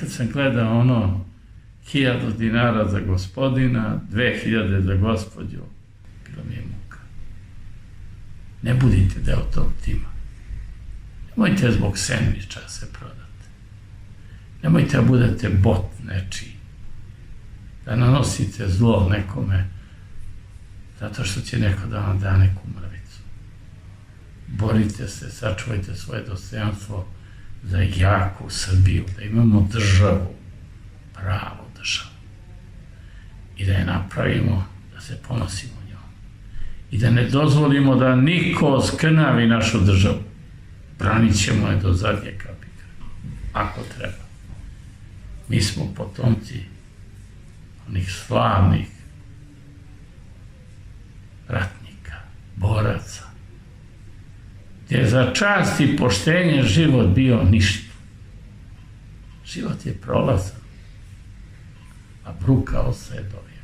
kad sam gledao ono 1000 dinara za gospodina, 2000 za gospođu, bilo mi je muka. Ne budite deo tog tima. Nemojte zbog sendviča se prodati. Nemojte da budete bot nečiji. Da nanosite zlo nekome zato što će neko da vam da neku mrvicu. Borite se, sačuvajte svoje dostojanstvo za jaku Srbiju, da imamo državu, pravu državu. I da je napravimo, da se ponosimo njom. I da ne dozvolimo da niko skrnavi našu državu. Branit ćemo je do zadnje kapika, ako treba. Mi smo potomci onih slavnih ratnika, boraca, gdje je za čast i poštenje život bio ništa. Život je prolazan, a bruka ostaje do vijeka.